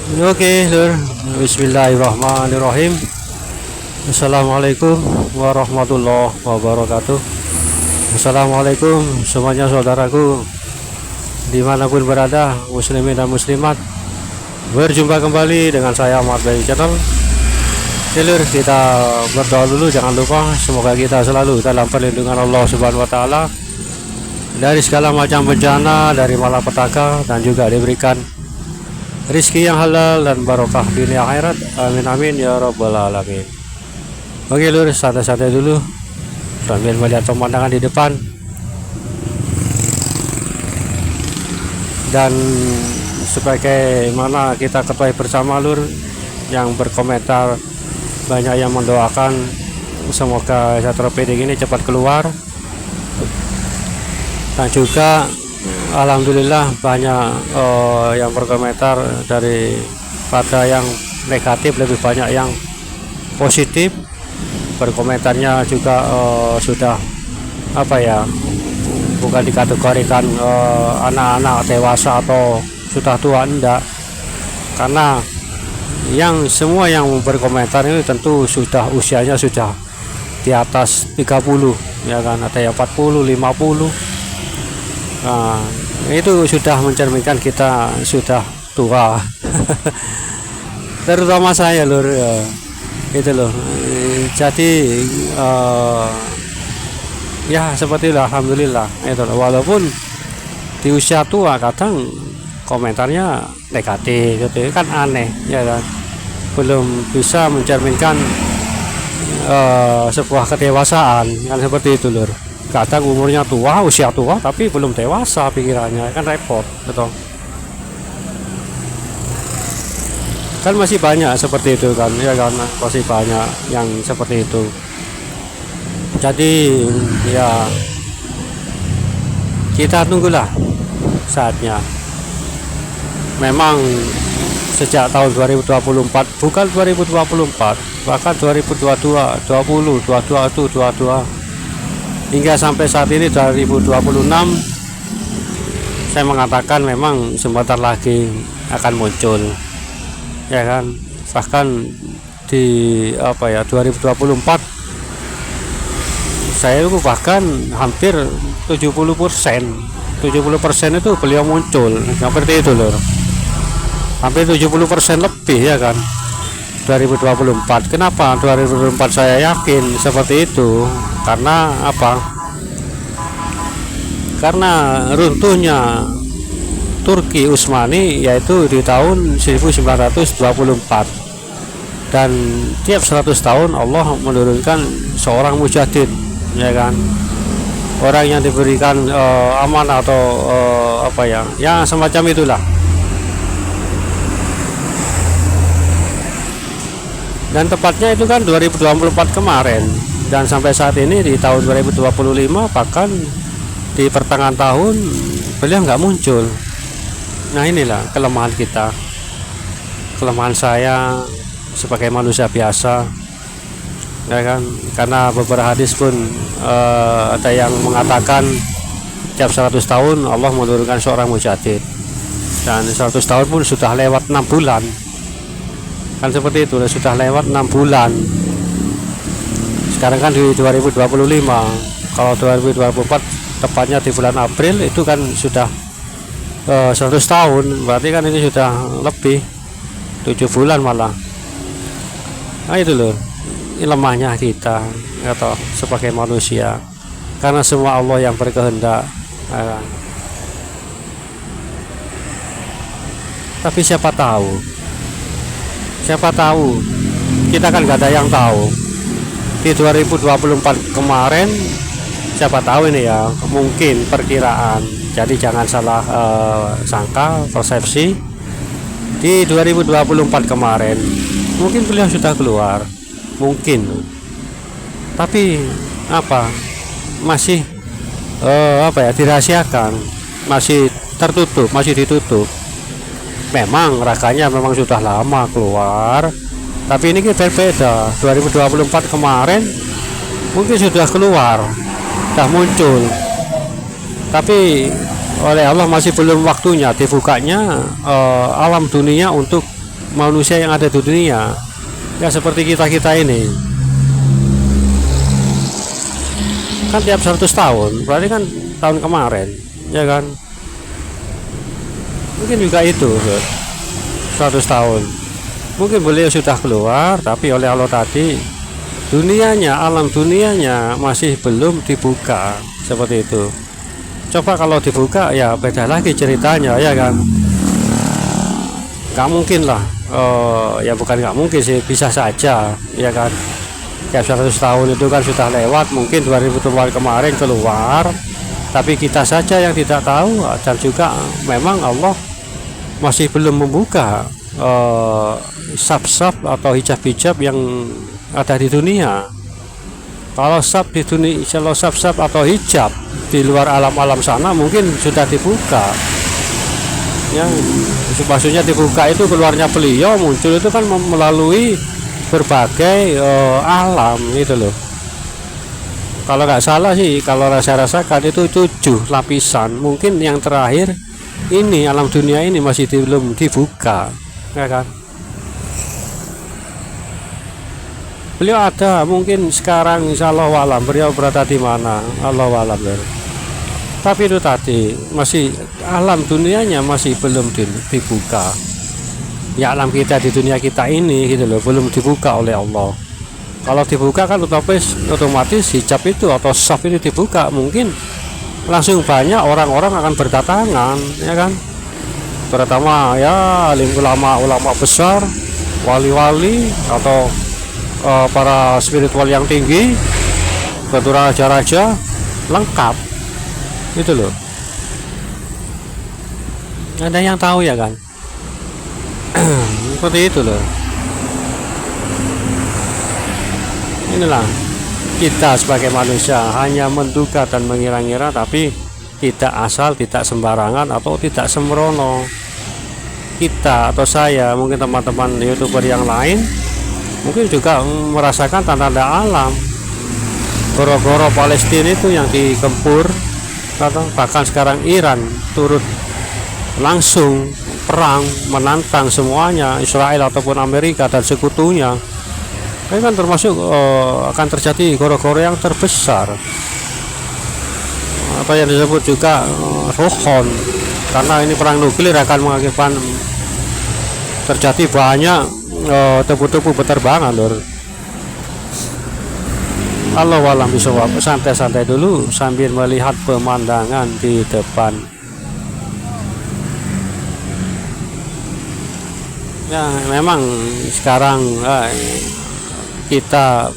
Oke, Lur. Bismillahirrahmanirrahim. Assalamualaikum warahmatullahi wabarakatuh. Assalamualaikum semuanya saudaraku dimanapun berada, muslimin dan muslimat. Berjumpa kembali dengan saya Ahmad Bayi Channel. Lur, kita berdoa dulu, jangan lupa. Semoga kita selalu dalam perlindungan Allah Subhanahu wa Ta'ala dari segala macam bencana, dari malapetaka, dan juga diberikan rizki yang halal dan barokah dunia akhirat. Amin amin ya rabbal alamin. Oke Lur, santai-santai dulu sambil melihat pemandangan di depan. Dan sebagaimana kita ketahui bersama Lur, yang berkomentar banyak yang mendoakan semoga Satropedik ini cepat keluar, dan juga alhamdulillah banyak yang berkomentar daripada yang negatif, lebih banyak yang positif. Berkomentarnya juga sudah bukan dikategorikan anak-anak dewasa atau sudah tua, enggak, karena yang semua yang berkomentar ini tentu sudah usianya sudah di atas 30, ya kan, ada yang 40, 50. Nah, itu sudah mencerminkan kita sudah tua. Terutama saya Lur, itu loh. Jadi ya seperti itu, alhamdulillah itu loh. Walaupun di usia tua kadang komentarnya negatif, gitu kan, aneh, ya kan, belum bisa mencerminkan sebuah kedewasaan, kan, seperti itu Lur. Kadang umurnya tua, usia tua, tapi belum dewasa pikirannya, kan repot, betul. Kan masih banyak seperti itu kan, ya kan, masih banyak yang seperti itu. Jadi ya kita tunggulah saatnya. Memang sejak tahun 2024, bukan 2024, bahkan 2022, 20, 22, hingga sampai saat ini 2026, saya mengatakan memang sebentar lagi akan muncul, ya kan. Bahkan di 2024 saya itu bahkan hampir 70% itu beliau muncul, seperti itu Lur. Hampir 70% lebih, ya kan, 2024. Kenapa 2024 saya yakin seperti itu? Karena apa? Karena runtuhnya Turki Utsmani yaitu di tahun 1924, dan tiap 100 tahun Allah menurunkan seorang mujahid, ya kan, orang yang diberikan amanah atau ya semacam itulah. Dan tepatnya itu kan 2024 kemarin, dan sampai saat ini di tahun 2025, bahkan di pertengahan tahun beliau nggak muncul. Nah, inilah kelemahan kita, kelemahan saya sebagai manusia biasa, ya kan. Karena beberapa hadis pun ada yang mengatakan tiap 100 tahun Allah menurunkan seorang mujahid, dan 100 tahun pun sudah lewat 6 bulan, kan, seperti itu, sudah lewat 6 bulan. Sekarang kan di 2025, kalau 2024 tepatnya di bulan April itu kan sudah 100 tahun, berarti kan ini sudah lebih 7 bulan malah. Nah, itu loh, ini lemahnya kita atau sebagai manusia, karena semua Allah yang berkehendak, ya kan? Tapi siapa tahu kita kan gak ada yang tahu di 2024 kemarin. Siapa tahu ini, ya, mungkin perkiraan, jadi jangan salah sangka, persepsi. Di 2024 kemarin mungkin beliau sudah keluar, mungkin, tapi masih dirahasiakan, masih tertutup, masih ditutup. Memang raganya memang sudah lama keluar, tapi ini berbeda. 2024 kemarin mungkin sudah keluar, sudah muncul, tapi oleh Allah masih belum waktunya dibukanya alam dunia untuk manusia yang ada di dunia ya seperti kita ini kan tiap 100 tahun, berarti kan tahun kemarin ya kan, mungkin juga itu 100 tahun mungkin beliau sudah keluar, tapi oleh Allah tadi dunianya, alam dunianya masih belum dibuka seperti itu. Coba kalau dibuka ya beda lagi ceritanya ya kan, nggak mungkin lah. Ya bukan nggak mungkin sih, bisa saja ya kan. Kayak 100 tahun itu kan sudah lewat, mungkin 2000 kemarin keluar, tapi kita saja yang tidak tahu, dan juga memang Allah masih belum membuka sab-sab atau hijab-hijab yang ada di dunia. Kalau sab di dunia, kalau sab-sab atau hijab di luar alam-alam sana mungkin sudah dibuka. Yang maksudnya dibuka itu keluarnya beliau muncul itu kan melalui berbagai alam gitu loh. Kalau nggak salah sih, kalau saya rasakan itu 7 lapisan, mungkin yang terakhir ini alam dunia ini masih belum dibuka ya kan. Beliau ada mungkin sekarang, insyaallah alam beliau berada di mana, Allah alam. Tapi itu tadi masih alam dunianya masih belum dibuka. Ya alam kita di dunia kita ini gitu loh, belum dibuka oleh Allah. Kalau dibuka kan otomatis hijab itu atau saf ini dibuka, mungkin langsung banyak orang-orang akan berdatangan ya kan, terutama ya ulama besar, wali-wali atau para spiritual yang tinggi, betul raja-raja lengkap itu loh. Ada yang tahu ya kan. Seperti itu loh. Inilah kita sebagai manusia, hanya menduga dan mengira-ngira, tapi tidak asal, tidak sembarangan atau tidak sembrono. Kita atau saya, mungkin teman-teman YouTuber yang lain mungkin juga merasakan tanda-tanda alam. Goro-goro Palestina itu yang digempur, atau bahkan sekarang Iran turut langsung perang menantang semuanya, Israel ataupun Amerika dan sekutunya. Ini kan termasuk akan terjadi goro-goro yang terbesar, apa yang disebut juga Rohon, karena ini perang nuklir akan mengakibatkan terjadi banyak debu-debu berterbangan lor. Allah walam bisawab. Santai-santai dulu sambil melihat pemandangan di depan. Ya memang sekarang kita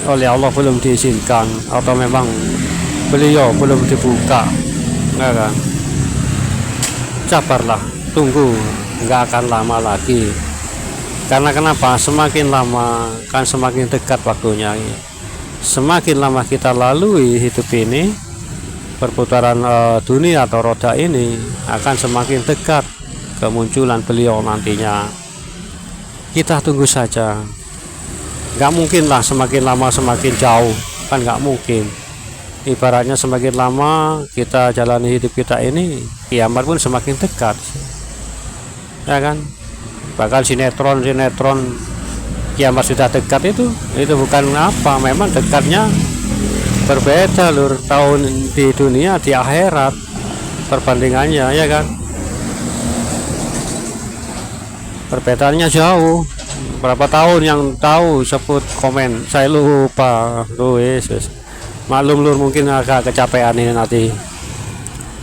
oleh Allah belum diizinkan, atau memang beliau belum dibuka ya kan. Sabarlah, tunggu, nggak akan lama lagi. Karena kenapa? Semakin lama kan semakin dekat waktunya. Semakin lama kita lalui hidup ini, perputaran dunia atau roda ini akan semakin dekat kemunculan beliau nantinya. Kita tunggu saja. Nggak mungkin lah semakin lama semakin jauh, kan nggak mungkin. Ibaratnya semakin lama kita jalani hidup kita ini, kiamat pun semakin dekat ya kan. Bahkan sinetron kiamat sudah dekat itu bukan apa, memang dekatnya berbeda lur. Tahun di dunia, di akhirat perbandingannya ya kan, perbedaannya jauh. Berapa tahun yang tahu sebut komen, saya lupa tuh. Yesus maklum lur, mungkin agak kecapean ini nanti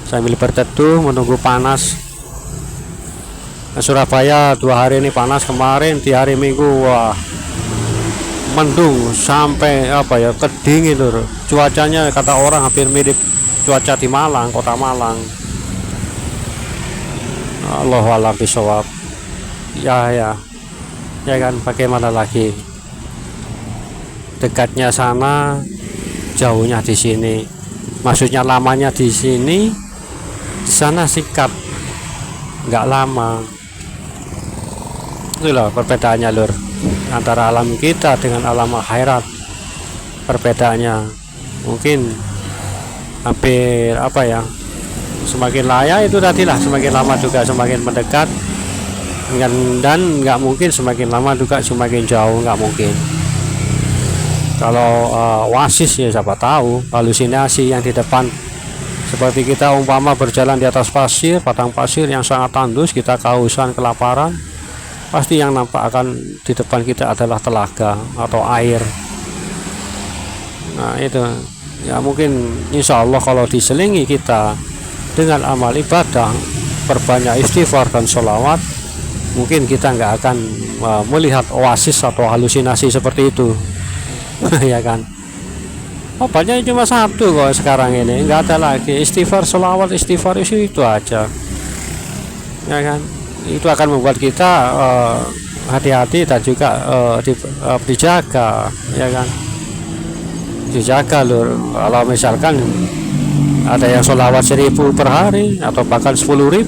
sambil berteduh menunggu panas. Surabaya 2 hari ini panas, kemarin di hari Minggu wah mendung sampai apa ya, kedingin lur. Cuacanya kata orang hampir mirip cuaca di Malang, kota Malang. Allahu a'lam bishawab. Ya kan, bagaimana lagi, dekatnya sana, jauhnya di sini. Maksudnya lamanya di sini, di sana singkat, nggak lama. Itulah perbedaannya lur, antara alam kita dengan alam akhirat. Perbedaannya mungkin hampir apa ya, semakin layak itu tadilah, semakin lama juga semakin mendekat. dan nggak mungkin semakin lama juga semakin jauh, nggak mungkin. Kalau wasis ya siapa tahu halusinasi yang di depan, seperti kita umpama berjalan di atas pasir, padang pasir yang sangat tandus, kita kehausan, kelaparan, pasti yang nampak akan di depan kita adalah telaga atau air. Nah itu ya, mungkin insya Allah kalau diselingi kita dengan amal ibadah, perbanyak istighfar dan sholawat, mungkin kita nggak akan melihat oasis atau halusinasi seperti itu. Ya kan, obatnya cuma satu kok sekarang ini, nggak ada lagi istighfar, sholawat, istighfar, itu aja. Ya kan, itu akan membuat kita hati-hati dan juga dijaga, ya kan, dijaga lur. Kalau misalkan ada yang sholawat 1000 per hari atau bahkan 10.000,